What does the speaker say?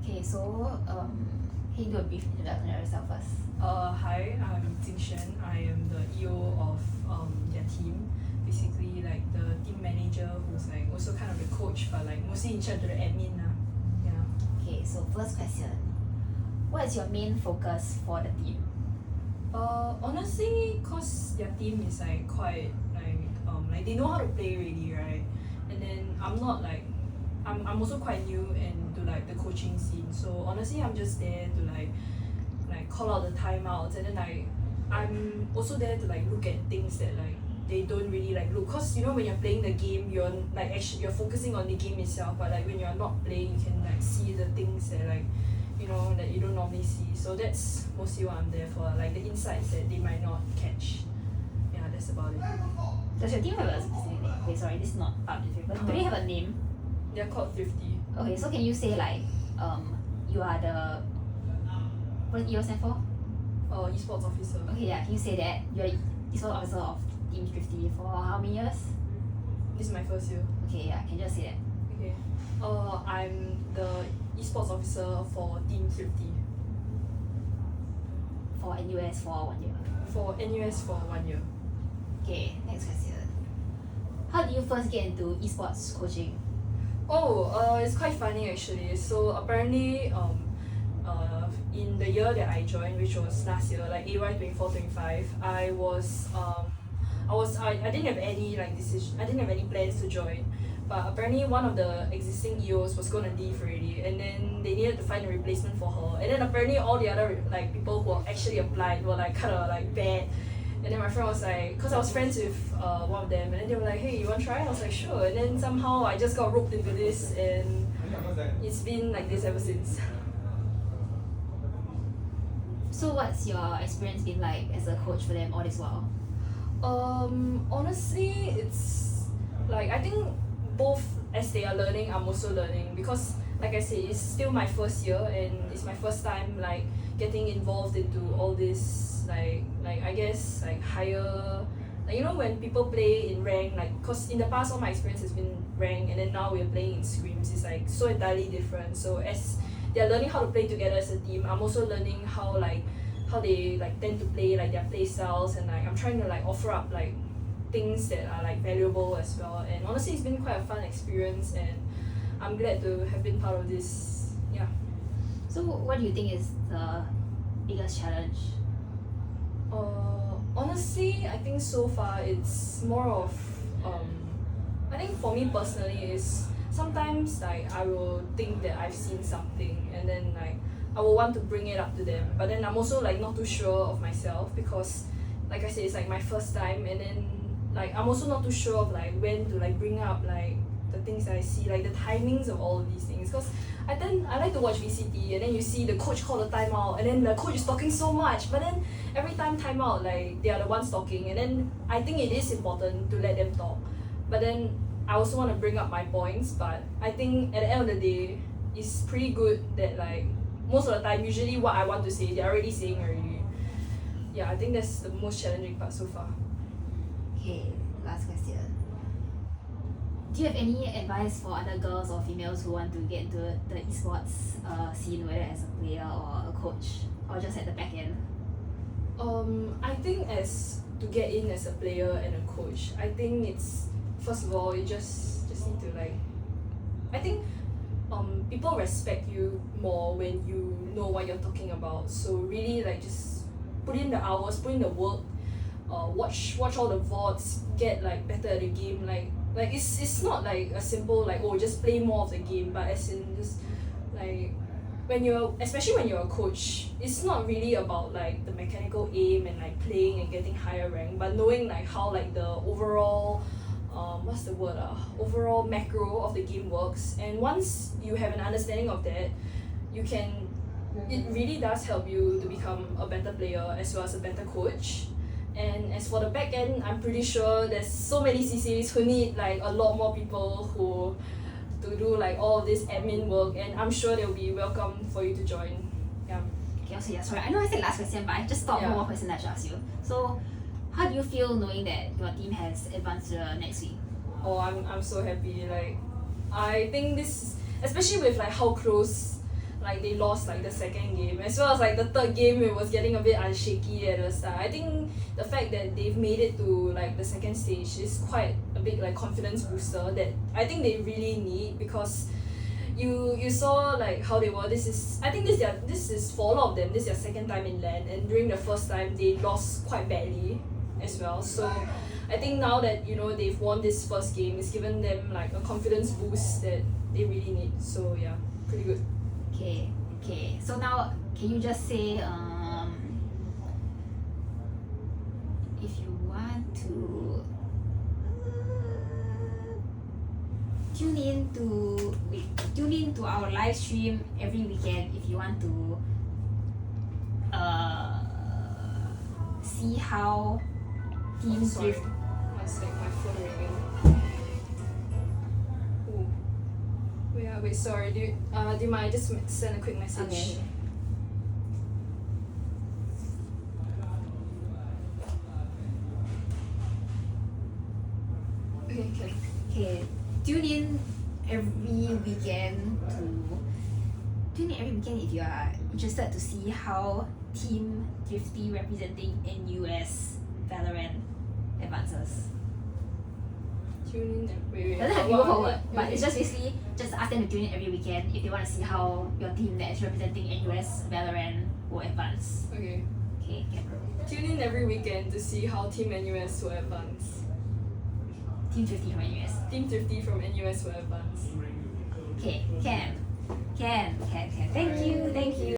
Okay, so can you do a brief introduction of yourself first? Hi, I'm Jingshen. I am the EO of their team. Basically, like the team manager who's like also kind of the coach, but like mostly in charge of the admin. Yeah. Okay, so first question. What is your main focus for the team? Honestly, cause their team is like quite like they know how to play already, right? And then I'm not like I'm also quite new into like the coaching scene. So honestly, I'm just there to like call out the timeouts, and then like I'm also there to like look at things that like they don't really like look. Cause you know when you're playing the game, you're like actually you're focusing on the game itself, but like when you're not playing, you can like see the things that like that you don't normally see. So that's mostly what I'm there for, like the insights that they might not catch. Yeah, that's about it. Does your team have a specific name? Okay, sorry, this is not part of the but do they have a name? They're called 50. Okay, so can you say like you are the what does EO stand for? Esports officer. Okay, yeah, can you say that you're esports officer of Team 50 for how many years? This is my first year. Okay, yeah, can you just say that? Okay. I'm the esports officer for Team 50. For NUS for 1 year. For NUS for 1 year. Okay, next question. How did you first get into esports coaching? It's quite funny actually. So apparently, in the year that I joined, which was last year, like AY 24-25, I didn't have any like decision. I didn't have any plans to join, but apparently one of the existing EOs was gonna leave already, and then they needed to find a replacement for her. And then apparently all the other like people who actually applied were like kind of like bad. And then my friend was like, cause I was friends with one of them, and then they were like, hey, you want to try? I was like, sure. And then somehow I just got roped into this, and it's been like this ever since. So what's your experience been like as a coach for them all this while? Honestly, it's like I think both as they are learning, I'm also learning, because like I said, it's still my first year and it's my first time like getting involved into all this like I guess like higher, like when people play in rank, like cause in the past all my experience has been rank, and then now we're playing in scrims. It's like so entirely different. So as they're learning how to play together as a team, I'm also learning how they like tend to play, like their play styles, and like I'm trying to like offer up like things that are like valuable as well. And honestly, it's been quite a fun experience, and I'm glad to have been part of this. Yeah. So what do you think is the biggest challenge? Honestly, I think so far it's more of I think for me personally is sometimes like I will think that I've seen something, and then like I will want to bring it up to them, but then I'm also like not too sure of myself, because like I said, it's like my first time, and then like I'm also not too sure of like when to like bring up like the things that I see, like the timings of all of these things, because I like to watch VCT, and then you see the coach call the timeout, and then the coach is talking so much, but then every time timeout, like they are the ones talking, and then I think it is important to let them talk, but then I also want to bring up my points. But I think at the end of the day, it's pretty good that like most of the time, usually what I want to say, they're already saying already. Yeah, I think that's the most challenging part so far. Okay, last question. Do you have any advice for other girls or females who want to get into the esports scene, whether as a player or a coach, or just at the back end? I think as to get in as a player and a coach, I think it's first of all you just need to like, I think people respect you more when you know what you're talking about. So really like just put in the hours, put in the work, watch all the VODs, get like better at the game. Like it's not like a simple like just play more of the game, but as in just like especially when you're a coach, it's not really about like the mechanical aim and like playing and getting higher rank, but knowing like how like the overall overall macro of the game works. And once you have an understanding of that, it really does help you to become a better player as well as a better coach. And as for the back end, I'm pretty sure there's so many CCs who need like a lot more people who to do like all of this admin work, and I'm sure they'll be welcome for you to join. Yeah. Okay, also yeah, sorry, I know I said last question, but I just thought one more question I should ask you. So how do you feel knowing that your team has advanced to the next week? I'm so happy. Like I think this, especially with like how close like they lost like the second game, as well as like the third game it was getting a bit unshaky at the start. I think the fact that they've made it to like the second stage is quite a big like confidence booster that I think they really need, because you saw like how they were. I think this is for a lot of them, this is their second time in LAN, and during the first time they lost quite badly as well. So I think now that they've won this first game, it's given them like a confidence boost that they really need. So yeah, pretty good. Okay. So now, can you just say if you want to tune in to our live stream every weekend if you want to see how teams Sorry, drift. one sec, my phone ringing. Ooh. Wait, sorry. Do you mind just send a quick message? Okay. Okay. Tune in every weekend if you are interested to see how Team Thrifty representing NUS Valorant advances. Tune in. Wait. Doesn't have to go forward, but it's just basically just ask them to tune in every weekend if they want to see how your team that is representing NUS Valorant will advance. Okay. Okay, can. Tune in every weekend to see how Team NUS will advance. Team Thrifty from NUS. Team 50 from NUS will advance. Okay, can. Thank you.